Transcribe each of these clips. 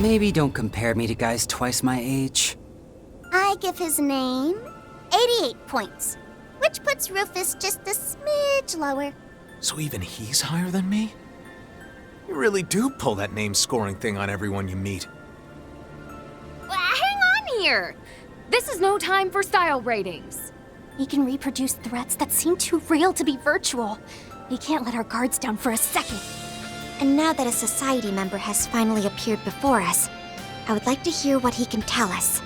Maybe don't compare me to guys twice my age. I give his name 88 points, which puts Rufus just a smidge lower. So even he's higher than me? You really do pull that name scoring thing on everyone you meet. Hang on here! This is no time for style ratings. He can reproduce threats that seem too real to be virtual. We can't let our guards down for a second. And now that a society member has finally appeared before us, I would like to hear what he can tell us.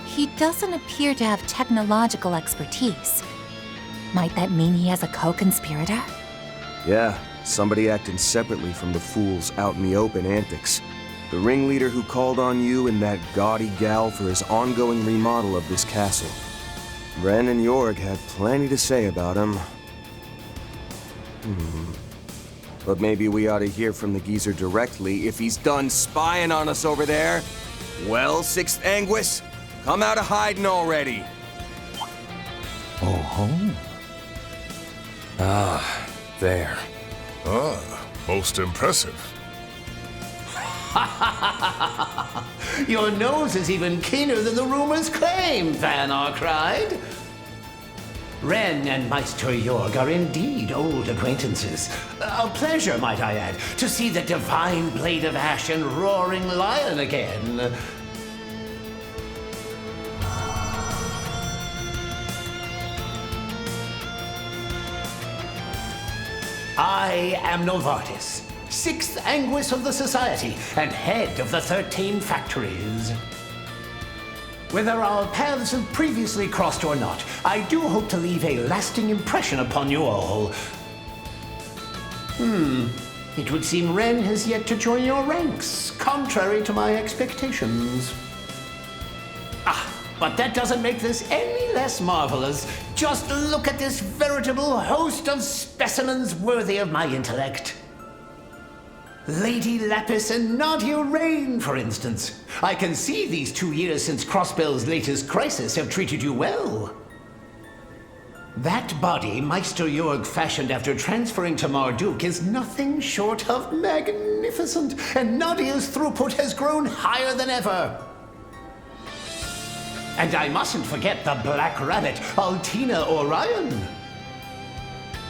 He doesn't appear to have technological expertise. Might that mean he has a co-conspirator? Yeah, somebody acting separately from the fools out in the open antics. The ringleader who called on you and that gaudy gal for his ongoing remodel of this castle. Ren and Jorg had plenty to say about him. But maybe we ought to hear from the geezer directly if he's done spying on us over there. Well, Sixth Anguis, come out of hiding already. Oh-ho. Ah, there. Ah, most impressive. Your nose is even keener than the rumors claim, Van Arkride. Ren and Meister Jorg are indeed old acquaintances. A pleasure, might I add, to see the divine blade of ash and roaring lion again. I am Novartis, Sixth Anguis of the Society, and head of the 13 factories. Whether our paths have previously crossed or not, I do hope to leave a lasting impression upon you all. It would seem Ren has yet to join your ranks, contrary to my expectations. But that doesn't make this any less marvelous. Just look at this veritable host of specimens worthy of my intellect. Lady Lapis and Nadia Rain, for instance. I can see these 2 years since Crossbell's latest crisis have treated you well. That body Meister Jorg fashioned after transferring to Marduk is nothing short of magnificent, and Nadia's throughput has grown higher than ever. And I mustn't forget the Black Rabbit, Altina Orion.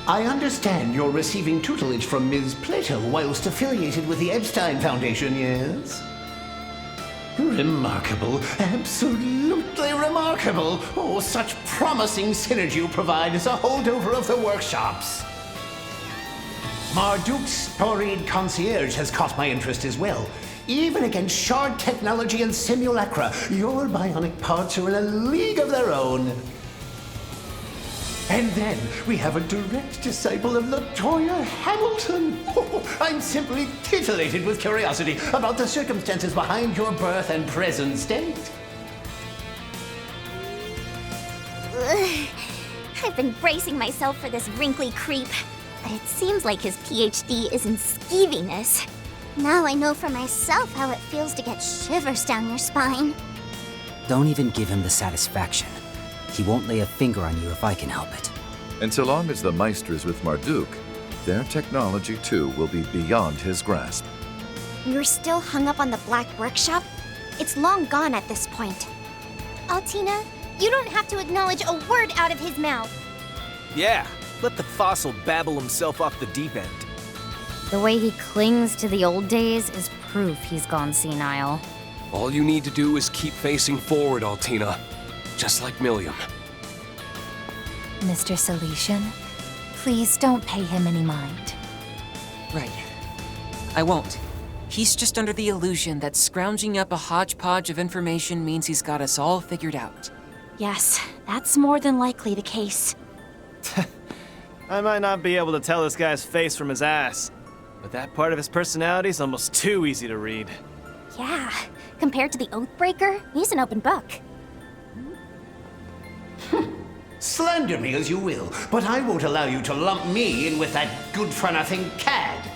I understand you're receiving tutelage from Ms. Plato whilst affiliated with the Epstein Foundation, yes? Remarkable. Absolutely remarkable. Oh, such promising synergy you provide as a holdover of the workshops. Marduk's storied concierge has caught my interest as well. Even against shard technology and simulacra, your bionic parts are in a league of their own. And then we have a direct disciple of LaToya Hamilton. Oh, I'm simply titillated with curiosity about the circumstances behind your birth and present state. I've been bracing myself for this wrinkly creep, but it seems like his PhD is in skeeviness. Now I know for myself how it feels to get shivers down your spine. Don't even give him the satisfaction. He won't lay a finger on you if I can help it. And so long as the Meisters with Marduk, their technology too will be beyond his grasp. You're still hung up on the Black Workshop? It's long gone at this point. Altina, you don't have to acknowledge a word out of his mouth. Yeah, let the fossil babble himself off the deep end. The way he clings to the old days is proof he's gone senile. All you need to do is keep facing forward, Altina. Just like Milliam. Mr. Salesian, please don't pay him any mind. Right. I won't. He's just under the illusion that scrounging up a hodgepodge of information means he's got us all figured out. Yes, that's more than likely the case. I might not be able to tell this guy's face from his ass, but that part of his personality is almost too easy to read. Yeah, compared to the Oathbreaker, he's an open book. Slander me as you will, but I won't allow you to lump me in with that good-for-nothing cad.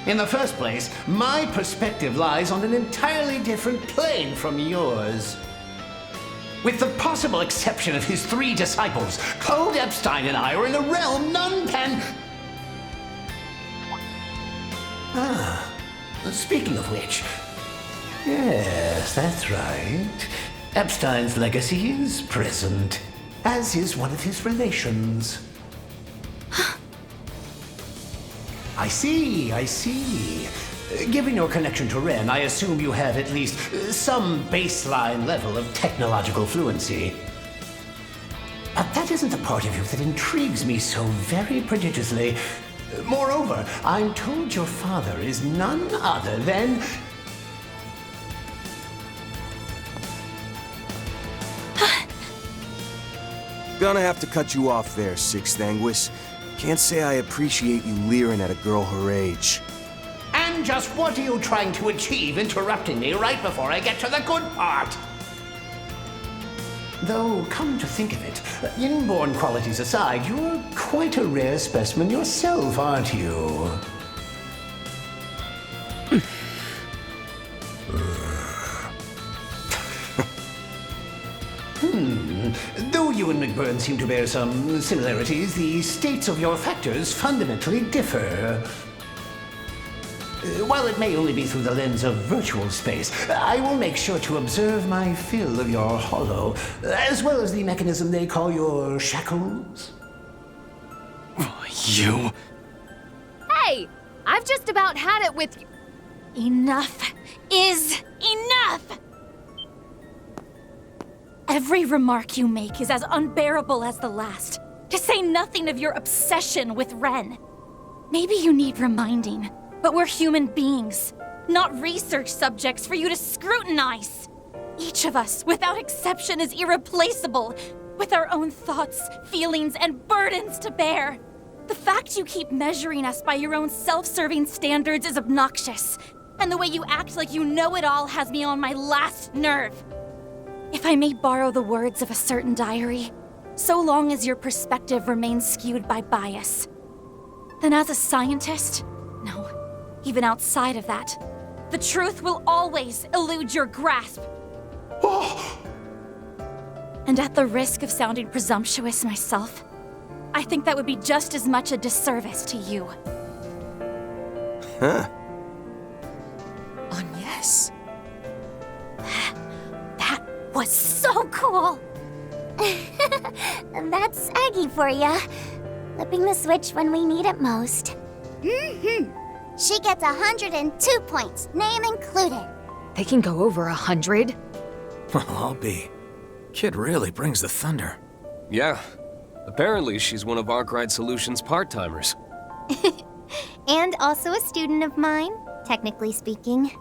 In the first place, my perspective lies on an entirely different plane from yours. With the possible exception of his 3 disciples, Claude Epstein and I are in a realm none can... Speaking of which, Yes, that's right. Epstein's legacy is present, as is one of his relations. I see. Given your connection to Rean, I assume you have at least some baseline level of technological fluency. But that isn't the part of you that intrigues me so very prodigiously. Moreover, I'm told your father is none other than... Gonna have to cut you off there, Sixth Anguis. Can't say I appreciate you leering at a girl her age. And just what are you trying to achieve interrupting me right before I get to the good part? Though, come to think of it, inborn qualities aside, you're quite a rare specimen yourself, aren't you? Though you and McBurn seem to bear some similarities, the states of your factors fundamentally differ. While it may only be through the lens of virtual space, I will make sure to observe my fill of your hollow, as well as the mechanism they call your shackles. You? Hey! I've just about had it with you. Enough is enough! Every remark you make is as unbearable as the last, to say nothing of your obsession with Rean. Maybe you need reminding, but we're human beings, not research subjects for you to scrutinize. Each of us, without exception, is irreplaceable, with our own thoughts, feelings, and burdens to bear. The fact you keep measuring us by your own self-serving standards is obnoxious, and the way you act like you know it all has me on my last nerve. If I may borrow the words of a certain diary, so long as your perspective remains skewed by bias, then as a scientist, no, even outside of that, the truth will always elude your grasp. And at the risk of sounding presumptuous myself, I think that would be just as much a disservice to you. Huh? Yes. That was so cool! That's Aggie for ya. Flipping the switch when we need it most. She gets 102 points, name included. They can go over 100. Well, I'll be. Kid really brings the thunder. Yeah. Apparently, she's one of Arkride Solutions' part-timers. And also a student of mine, technically speaking.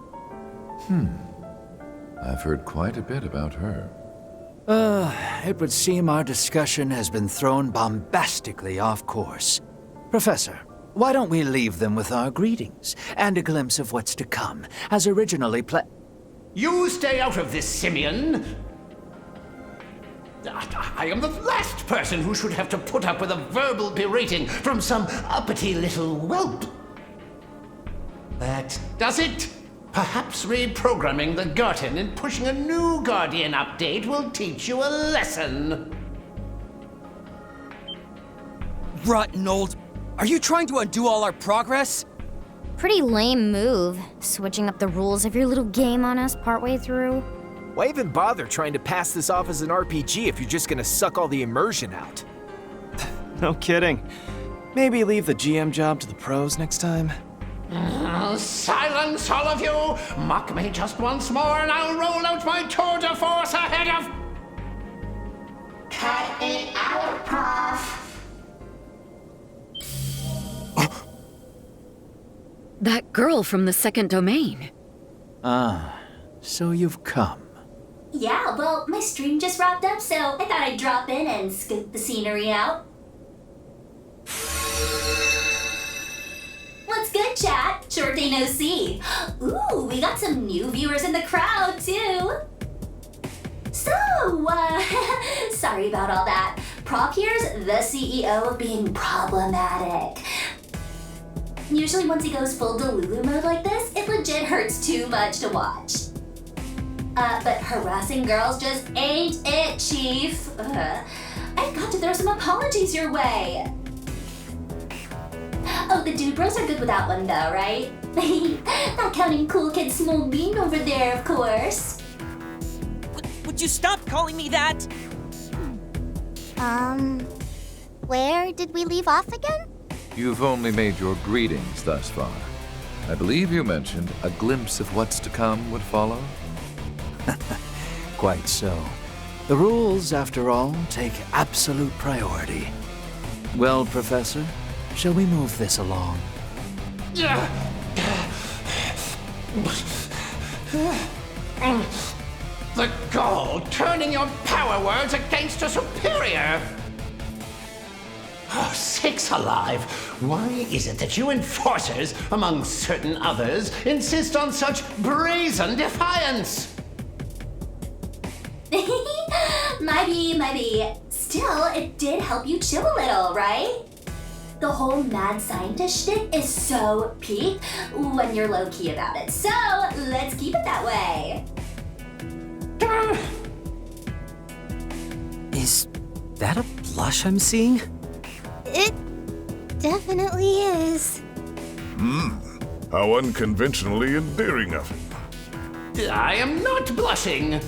I've heard quite a bit about her. It would seem our discussion has been thrown bombastically off course. Professor, why don't we leave them with our greetings and a glimpse of what's to come, as originally You stay out of this, Simeon! I am the last person who should have to put up with a verbal berating from some uppity little whelp. That does it. Perhaps reprogramming the Garten and pushing a new Guardian update will teach you a lesson. Rotten old... Are you trying to undo all our progress? Pretty lame move, switching up the rules of your little game on us partway through. Why even bother trying to pass this off as an RPG if you're just gonna suck all the immersion out? No kidding. Maybe leave the GM job to the pros next time? Silence, all of you! Mock me just once more and I'll roll out my tour de force ahead of... Cut it out, Prof. That girl from the second domain. Ah, so you've come. Yeah, well, my stream just wrapped up, so I thought I'd drop in and scoop the scenery out. What's good, chat? Short day no see. Ooh, we got some new viewers in the crowd, too. So, sorry about all that. Proc here's the CEO of being problematic. Usually once he goes full Delulu mode like this, it legit hurts too much to watch. But harassing girls just ain't it, Chief. I've got to throw some apologies your way. Oh, the dude bros are good with that one though, right? Not counting cool kid Small Bean over there, of course. Would you stop calling me that? Where did we leave off again? You've only made your greetings thus far. I believe you mentioned a glimpse of what's to come would follow? Quite so. The rules, after all, take absolute priority. Well, Professor, shall we move this along? The gall turning your power words against a superior! Oh, sakes alive! Why is it that you enforcers, among certain others, insist on such brazen defiance? Maybe. Still, it did help you chill a little, right? The whole mad scientist shtick is so peak when you're low-key about it. So, let's keep it that way. Is that a blush I'm seeing? It definitely is. How unconventionally endearing of him. I am not blushing.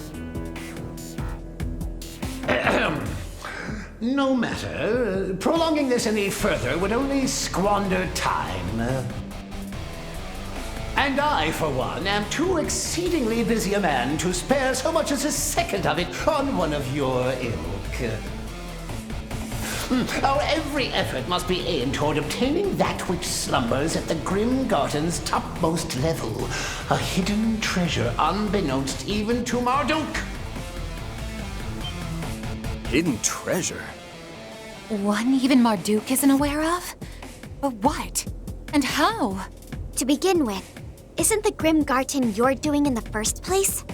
No matter. Prolonging this any further would only squander time. And I, for one, am too exceedingly busy a man to spare so much as a second of it on one of your ilk. Our every effort must be aimed toward obtaining that which slumbers at the grim garden's topmost level, a hidden treasure unbeknownst even to Marduk. Hidden treasure? One even Marduk isn't aware of? But what? And how? To begin with, isn't the Grim Garden your doing in the first place?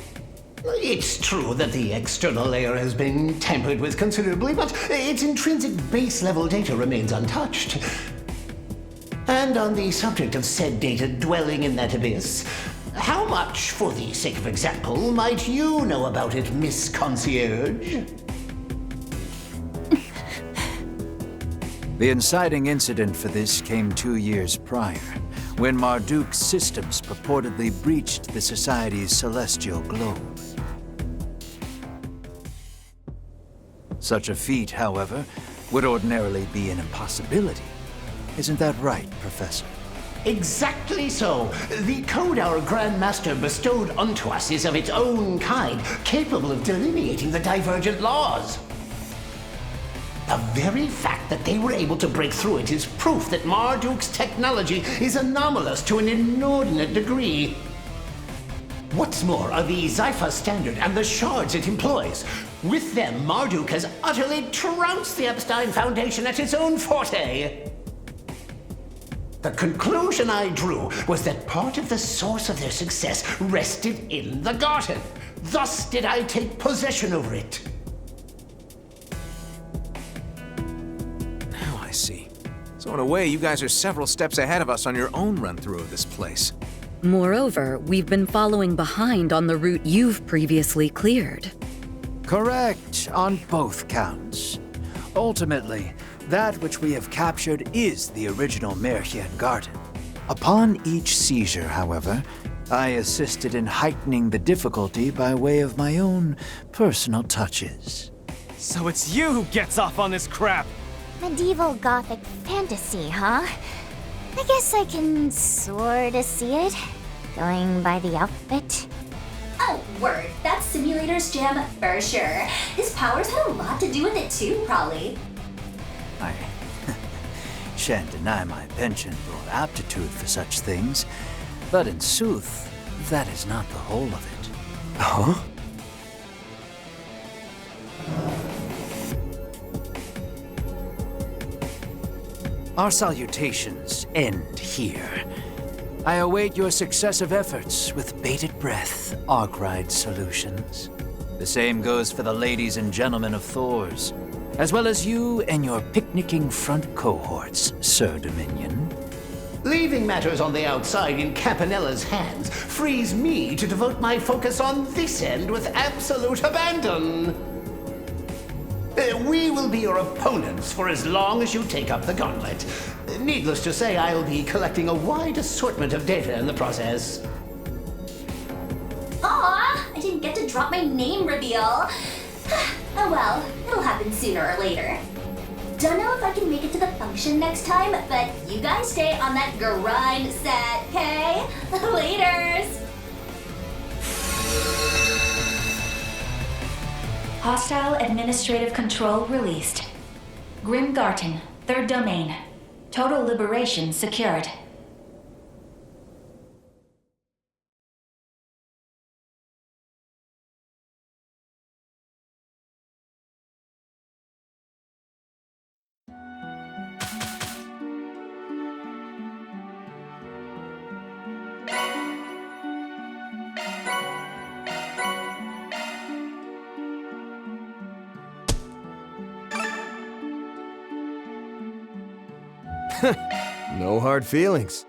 It's true that the external layer has been tampered with considerably, but its intrinsic base-level data remains untouched. And on the subject of said data dwelling in that abyss, how much, for the sake of example, might you know about it, Miss Concierge? The inciting incident for this came 2 years prior, when Marduk's systems purportedly breached the Society's celestial globe. Such a feat, however, would ordinarily be an impossibility. Isn't that right, Professor? Exactly so. The code our Grand Master bestowed unto us is of its own kind, capable of delineating the divergent laws. The very fact that they were able to break through it is proof that Marduk's technology is anomalous to an inordinate degree. What's more are the Zypha standard and the shards it employs. With them, Marduk has utterly trounced the Epstein Foundation at its own forte. The conclusion I drew was that part of the source of their success rested in the garden. Thus did I take possession over it. I see. So in a way, you guys are several steps ahead of us on your own run-through of this place. Moreover, we've been following behind on the route you've previously cleared. Correct on both counts. Ultimately, that which we have captured is the original Merchian Garden. Upon each seizure, however, I assisted in heightening the difficulty by way of my own personal touches. So it's you who gets off on this crap! Medieval Gothic fantasy, huh? I guess I can sorta see it, going by the outfit. Oh, word. That's Simulator's jam for sure. His powers had a lot to do with it too, probably. I shan't deny my penchant or aptitude for such things, but in sooth, that is not the whole of it. Huh? Our salutations end here. I await your successive efforts with bated breath, Arkride Solutions. The same goes for the ladies and gentlemen of Thor's, as well as you and your picnicking front cohorts, Sir Dominion. Leaving matters on the outside in Campanella's hands frees me to devote my focus on this end with absolute abandon. We will be your opponents for as long as you take up the gauntlet. Needless to say, I'll be collecting a wide assortment of data in the process. Aw, I didn't get to drop my name reveal. Oh well, it'll happen sooner or later. Don't know if I can make it to the function next time, but you guys stay on that grind set, okay? Laters! Hostile administrative control released. Grimgarten, 3rd domain. Total liberation secured. No hard feelings.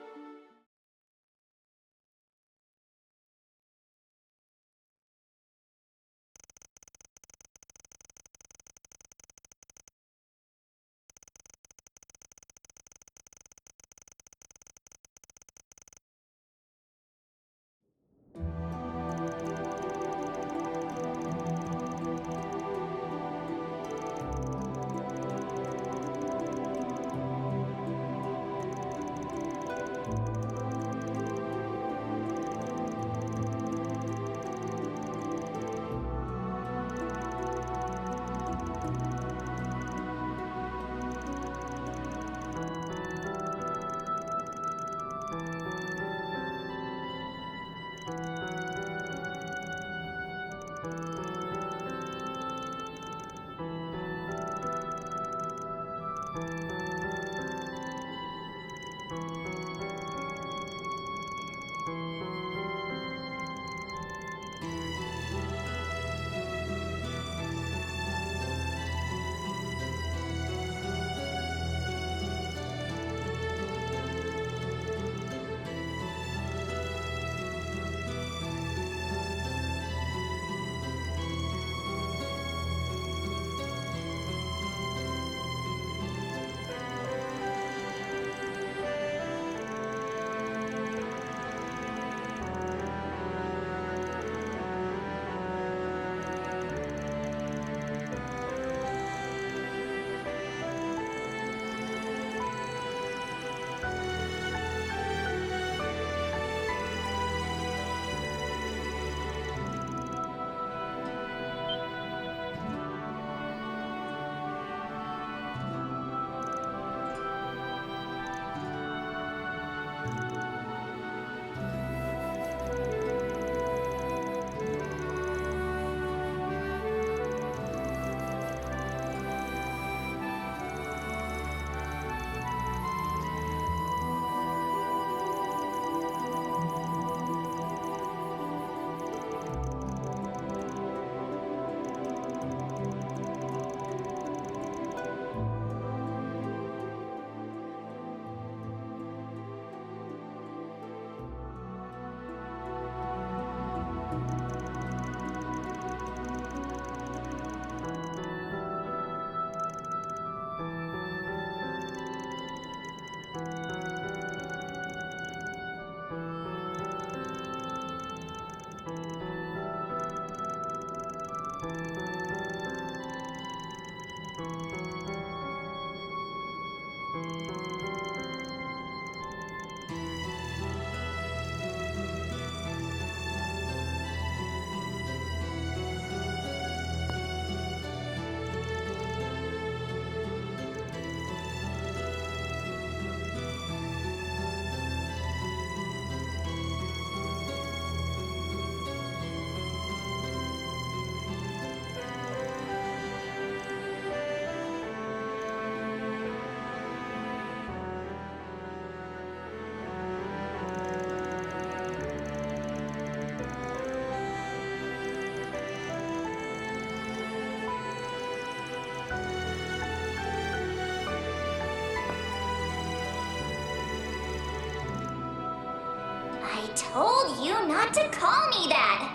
I told you not to call me that!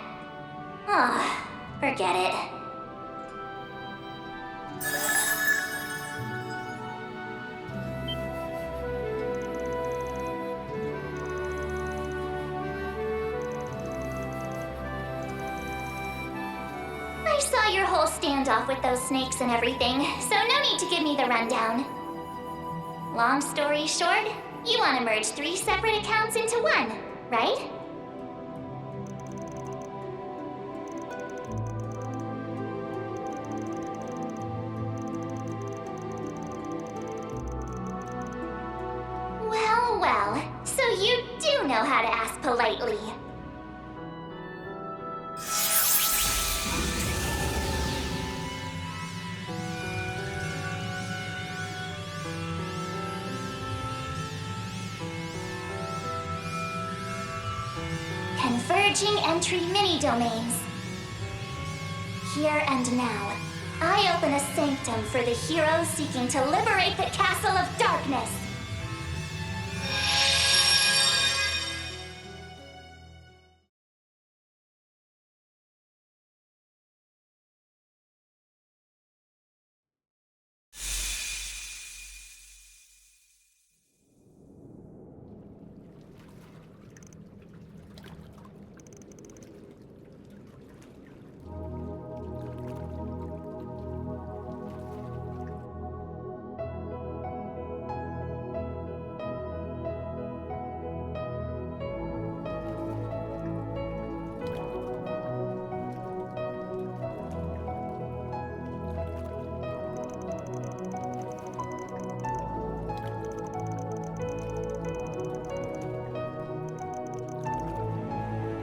Ugh, forget it. I saw your whole standoff with those snakes and everything, so no need to give me the rundown. Long story short, you want to merge 3 separate accounts into one, right? Well, well, so you do know how to ask politely. Converging entry mini-domains. Here and now, I open a sanctum for the heroes seeking to liberate the Castle of Darkness.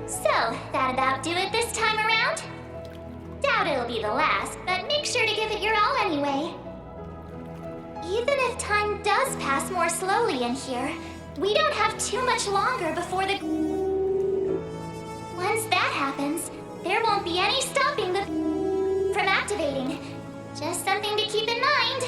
So, that about do it this time around? Doubt it'll be the last, but make sure to give it your all anyway. Even if time does pass more slowly in here, we don't have too much longer before the... Once that happens, there won't be any stopping the... from activating. Just something to keep in mind.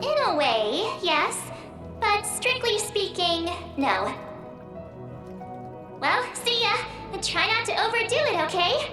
In a way, yes. But strictly speaking, no. Well, see ya. And try not to overdo it, okay?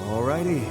Alrighty.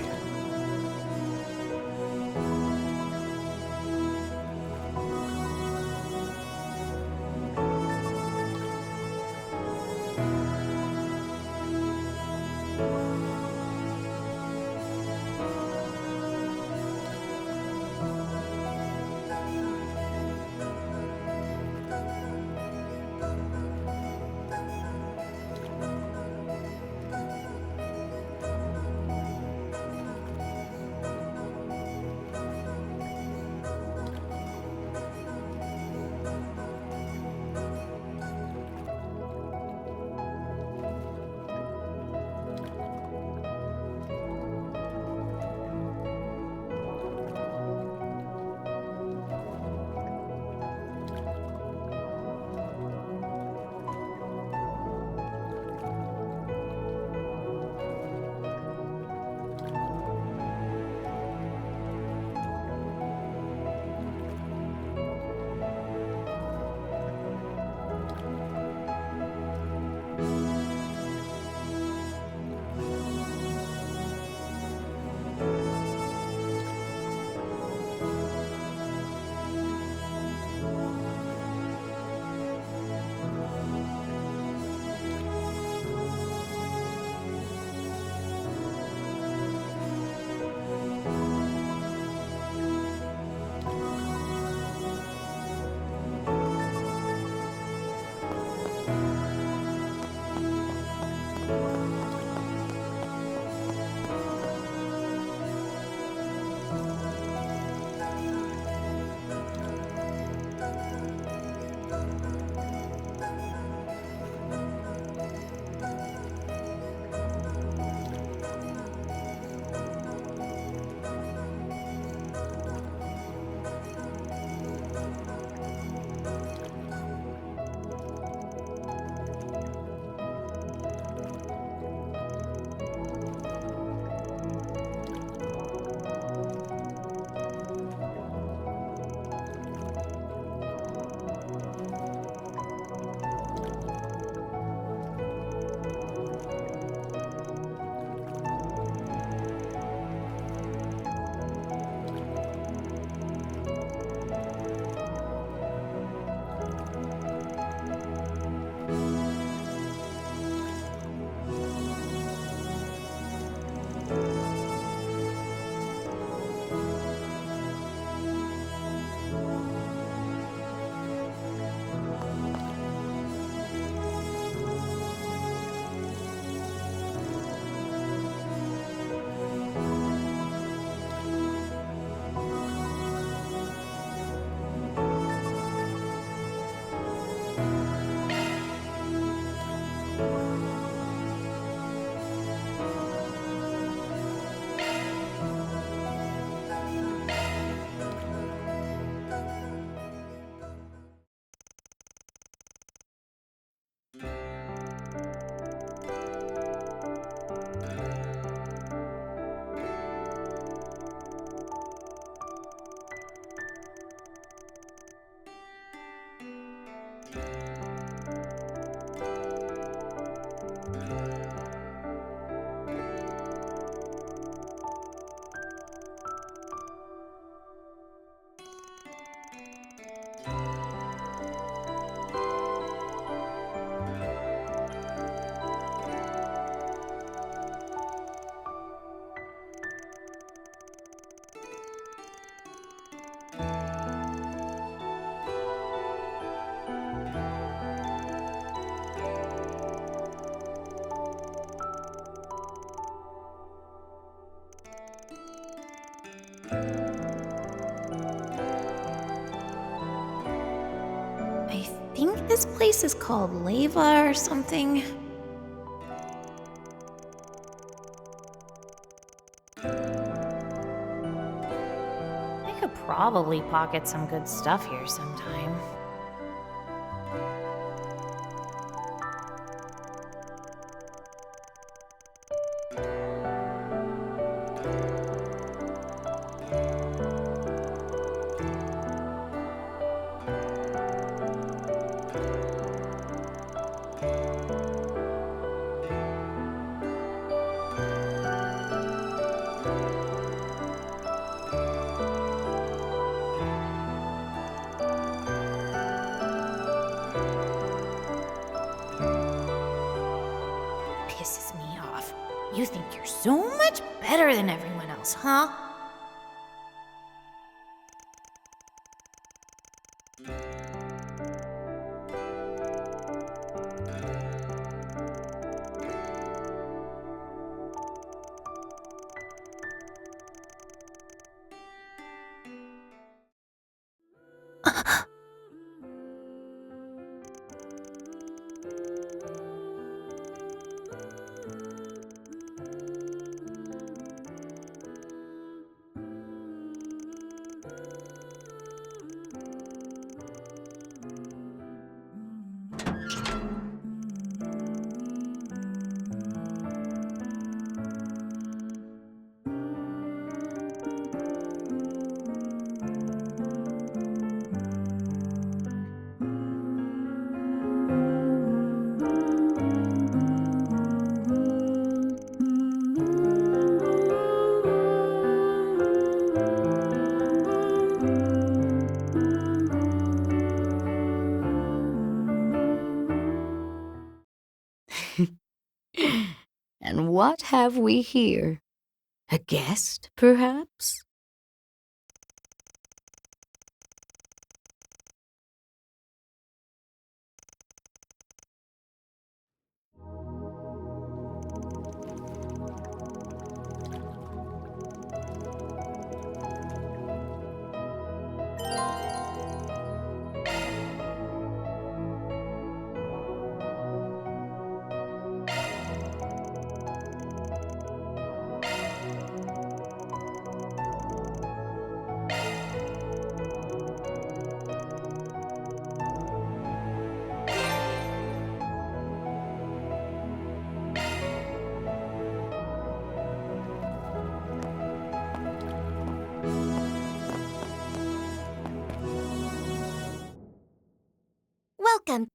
I think this place is called Lava or something. I could probably pocket some good stuff here sometime. Pisses me off. You think you're so much better than everyone else, huh? And what have we here? A guest, perhaps? Welcome.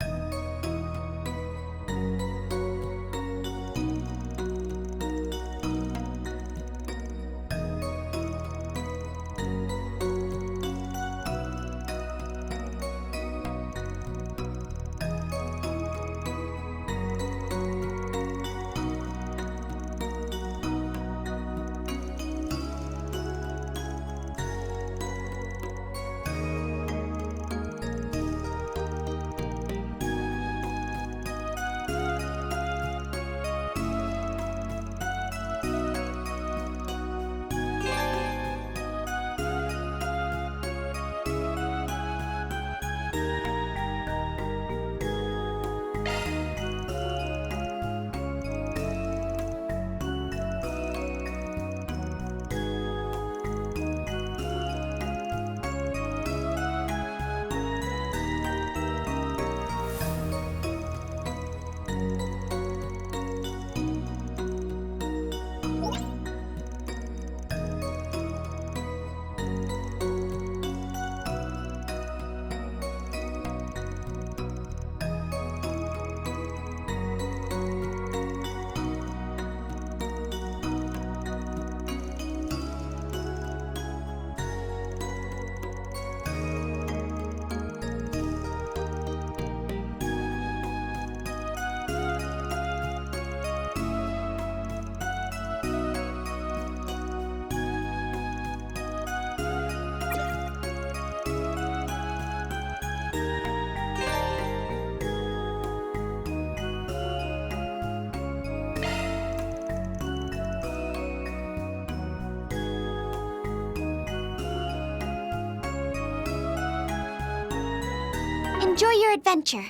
Enjoy your adventure.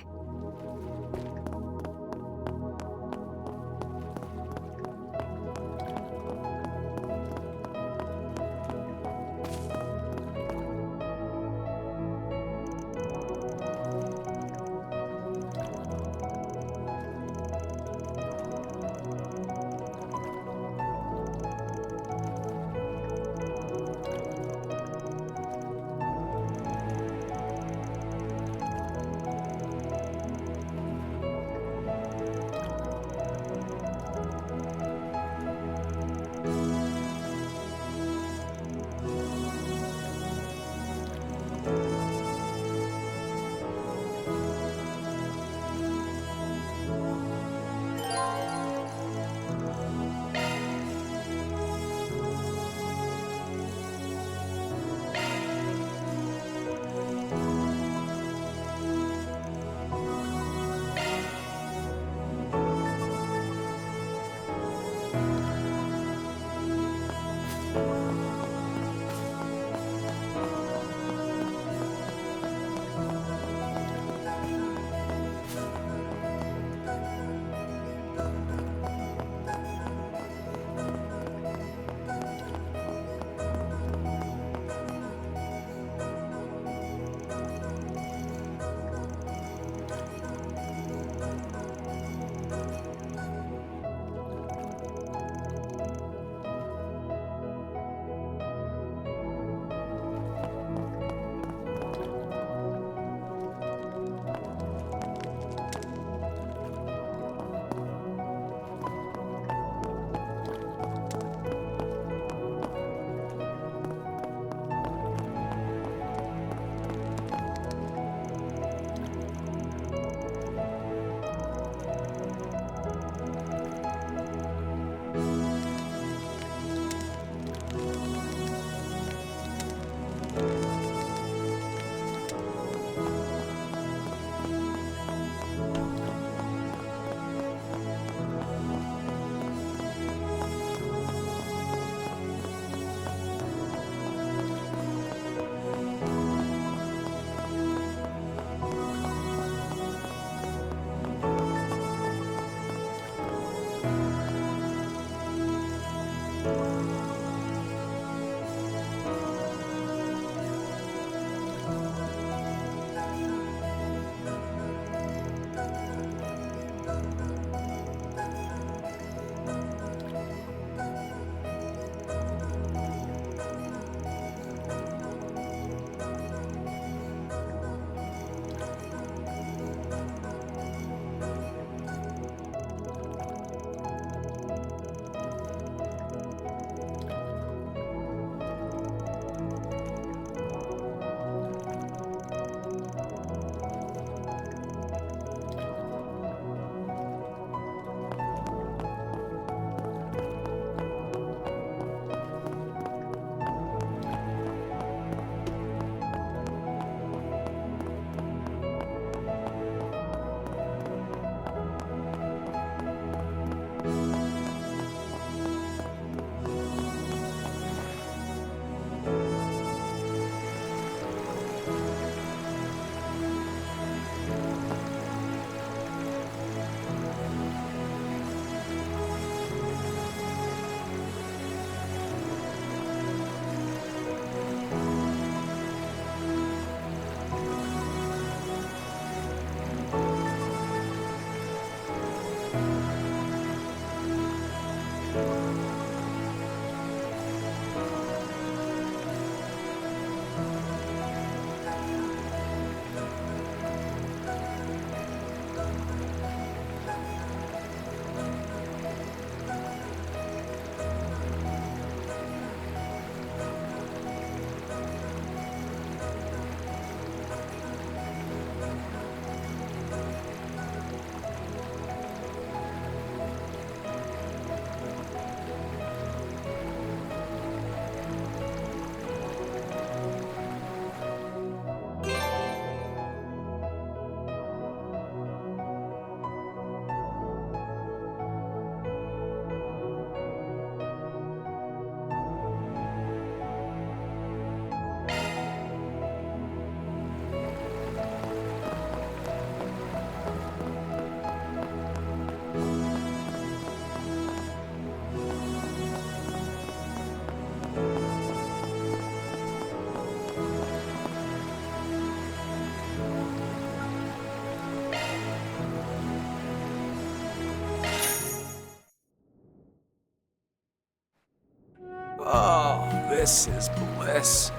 Oh, this is bliss.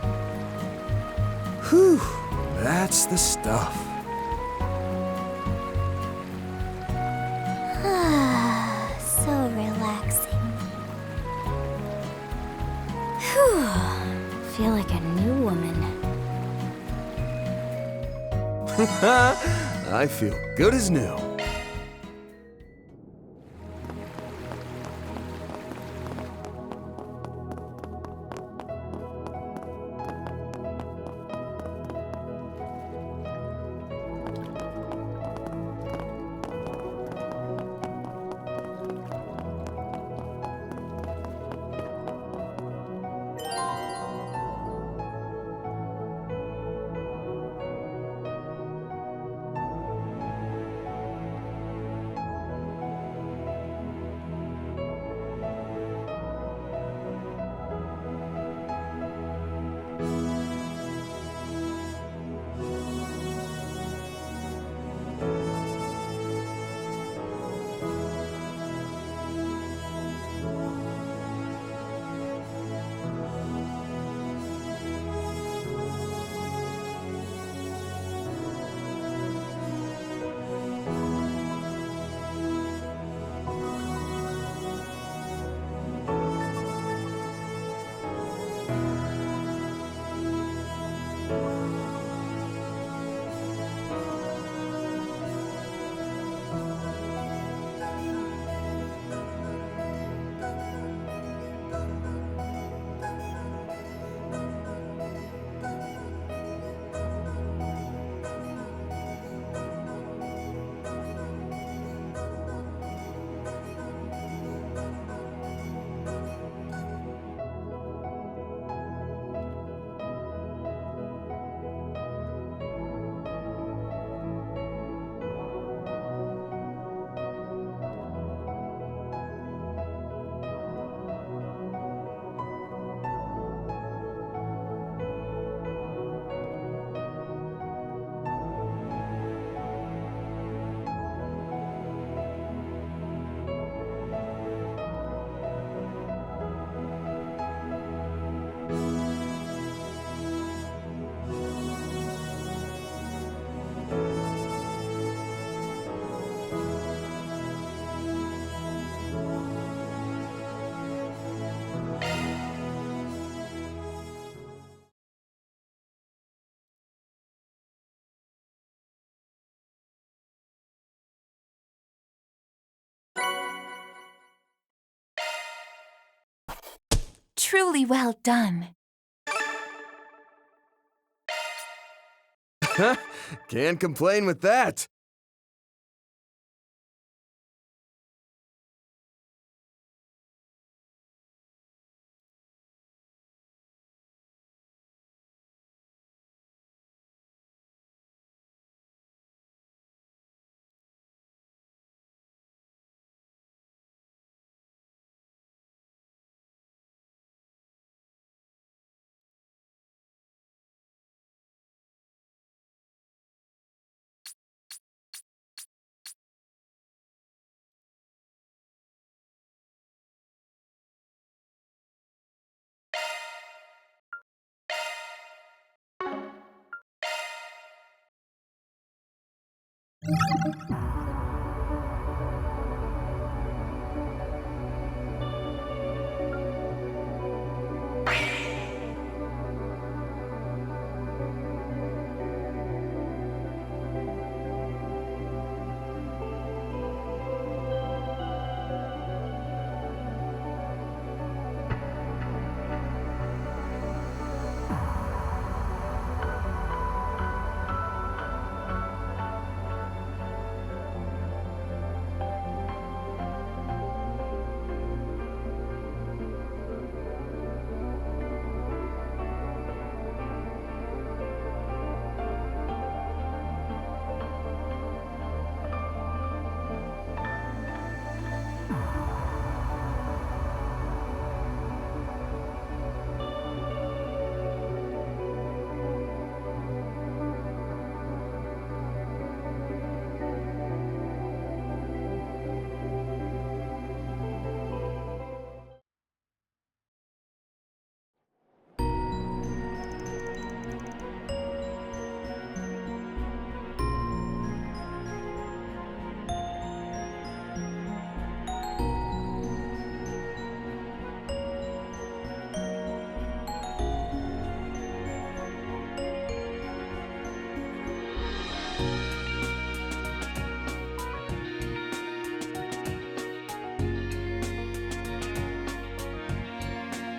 Whew, that's the stuff. So relaxing. Whew. Feel like a new woman. I feel good as new. Truly well done. Can't complain with that.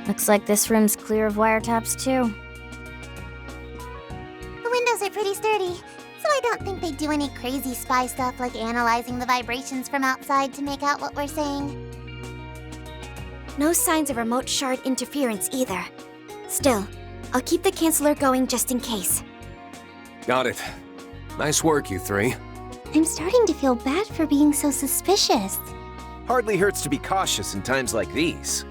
Looks like this room's clear of wiretaps, too. The windows are pretty sturdy, so I don't think they do any crazy spy stuff like analyzing the vibrations from outside to make out what we're saying. No signs of remote shard interference either. Still, I'll keep the canceller going just in case. Got it. Nice work, you three. I'm starting to feel bad for being so suspicious. Hardly hurts to be cautious in times like these.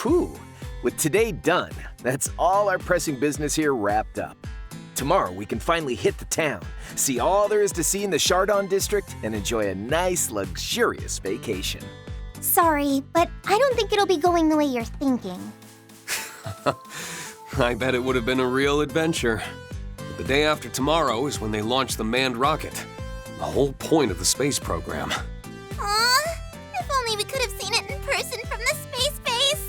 Whew, with today done, that's all our pressing business here wrapped up. Tomorrow we can finally hit the town, see all there is to see in the Chardon district, and enjoy a nice, luxurious vacation. Sorry, but I don't think it'll be going the way you're thinking. I bet it would have been a real adventure. But the day after tomorrow is when they launch the manned rocket. The whole point of the space program. Aw, if only we could have seen it in person from the space base.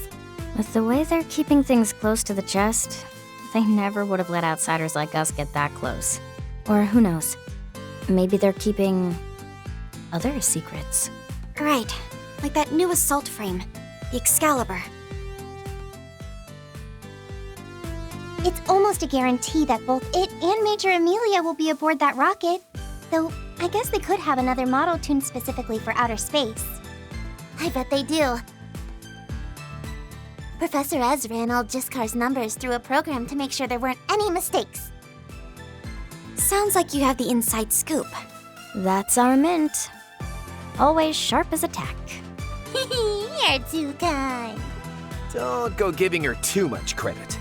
With the way they're keeping things close to the chest, they never would have let outsiders like us get that close. Or who knows, maybe they're keeping other secrets. Right, like that new assault frame, the Excalibur. It's almost a guarantee that both it and Major Amelia will be aboard that rocket. Though, I guess they could have another model tuned specifically for outer space. I bet they do. Professor Ez ran all Jiskar's numbers through a program to make sure there weren't any mistakes. Sounds like you have the inside scoop. That's our mint. Always sharp as a tack. You're too kind. Don't go giving her too much credit.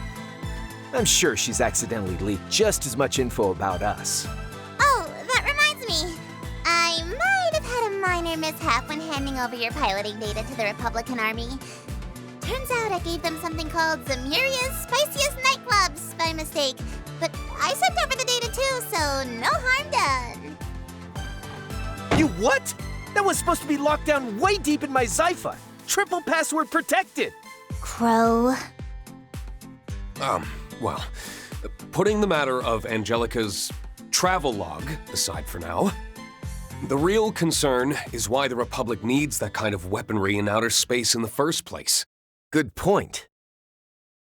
I'm sure she's accidentally leaked just as much info about us. Oh, that reminds me. I might have had a minor mishap when handing over your piloting data to the Republican Army. Turns out I gave them something called Zemuria's Spiciest Nightclubs by mistake. But I sent over the data too, so no harm done. You what? That was supposed to be locked down way deep in my Zypha. Triple password protected. Crow. Well, putting the matter of Angelica's travel log aside for now, the real concern is why the Republic needs that kind of weaponry in outer space in the first place. Good point.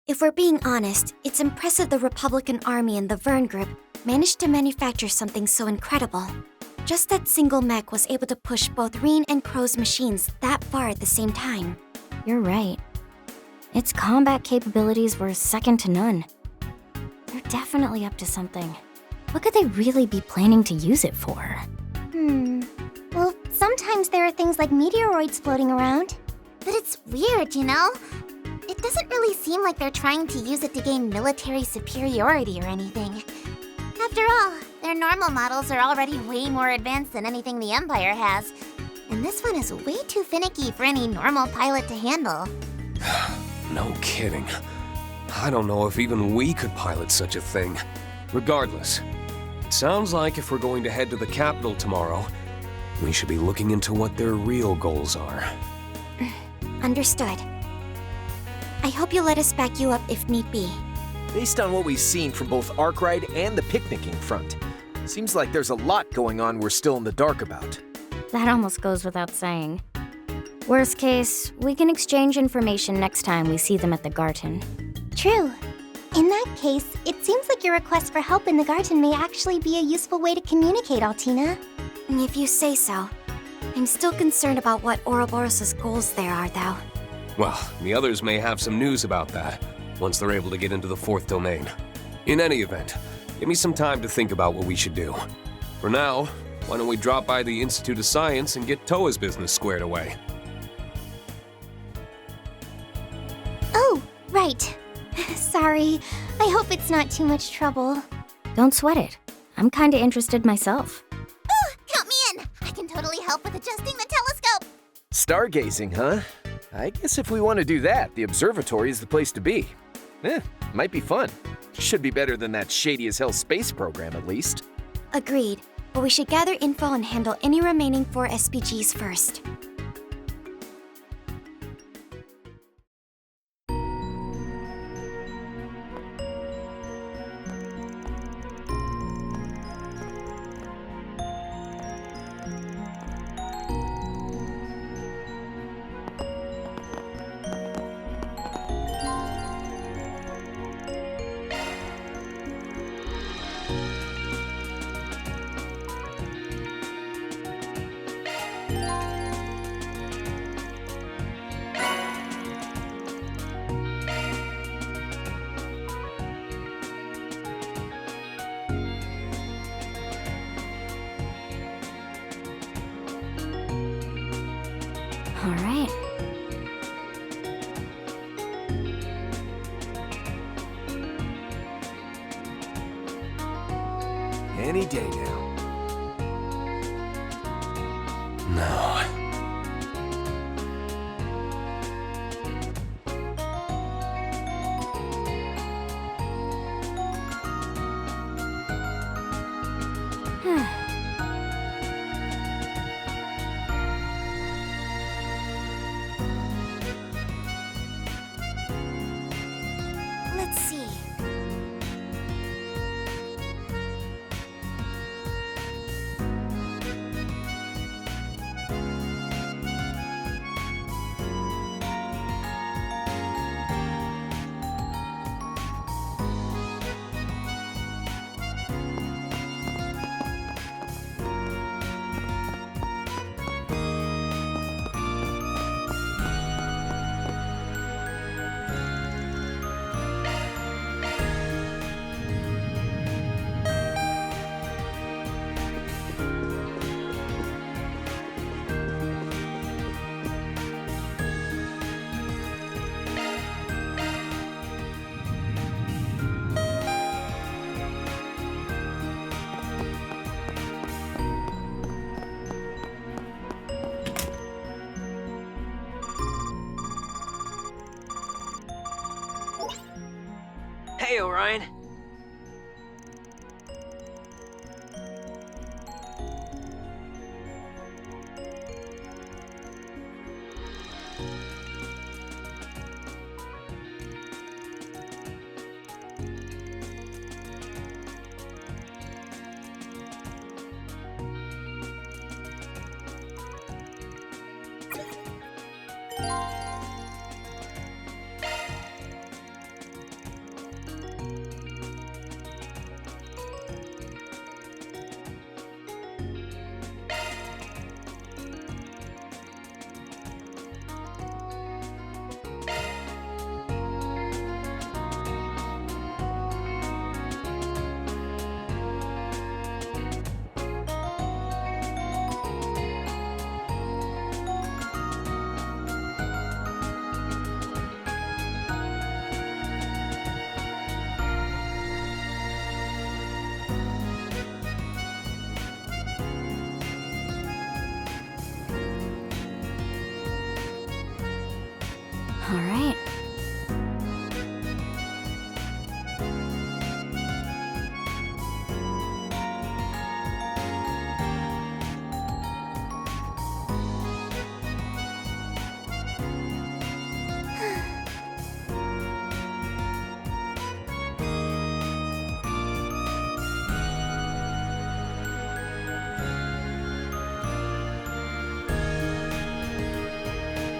If we're being honest, it's impressive the Republican Army and the Vern Group managed to manufacture something so incredible. Just that single mech was able to push both Rean and Crow's machines that far at the same time. You're right. Its combat capabilities were second to none. They're definitely up to something. What could they really be planning to use it for? Well, sometimes there are things like meteoroids floating around. But it's weird, you know? It doesn't really seem like they're trying to use it to gain military superiority or anything. After all, their normal models are already way more advanced than anything the Empire has. And this one is way too finicky for any normal pilot to handle. No kidding. I don't know if even we could pilot such a thing. Regardless, it sounds like if we're going to head to the capital tomorrow, we should be looking into what their real goals are. Understood. I hope you'll let us back you up if need be. Based on what we've seen from both Arkride and the picnicking front, seems like there's a lot going on we're still in the dark about. That almost goes without saying. Worst case, we can exchange information next time we see them at the Garten. True. In that case, it seems like your request for help in the Garten may actually be a useful way to communicate, Altina. If you say so. I'm still concerned about what Ouroboros' goals there are, though. Well, the others may have some news about that, once they're able to get into the fourth domain. In any event, give me some time to think about what we should do. For now, why don't we drop by the Institute of Science and get Toa's business squared away? Oh, right. Sorry. I hope it's not too much trouble. Don't sweat it. I'm kinda interested myself. Count me in! I can totally help with adjusting the telescope! Stargazing, huh? I guess if we want to do that, the observatory is the place to be. Might be fun. Should be better than that shady-as-hell space program, at least. Agreed, but we should gather info and handle any remaining 4 SPGs first. All right. Any day now. No. Let's see. Hey, Orion. All right.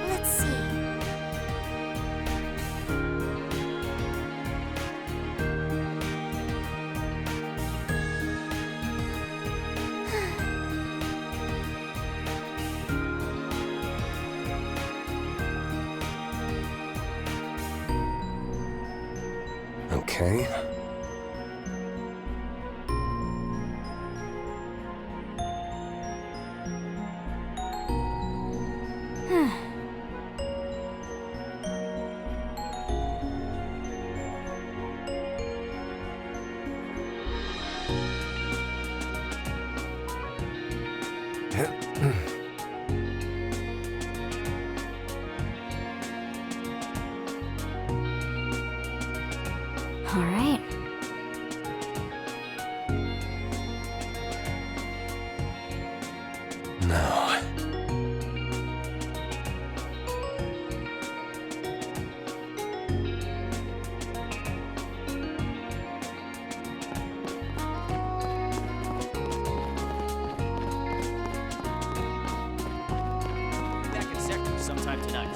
Let's see. Okay. All right. No. Back in sector sometime tonight.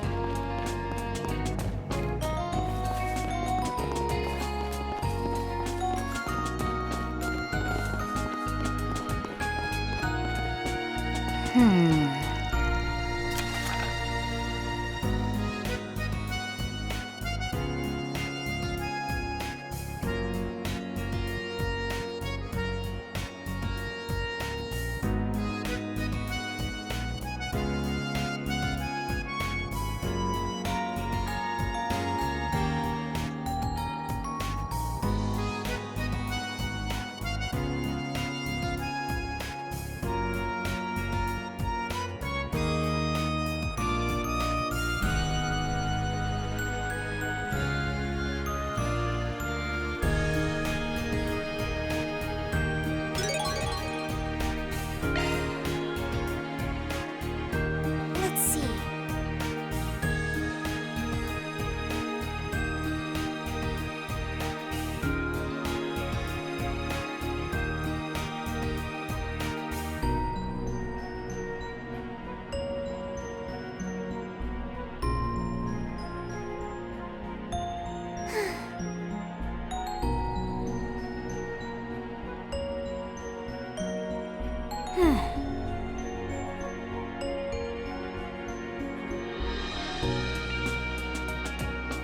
Let's see.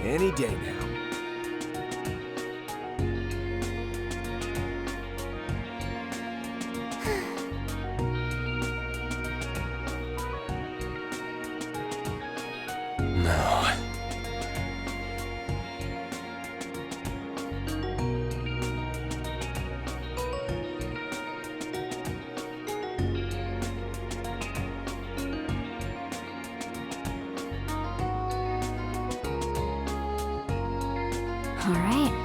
Any day now. No. All right.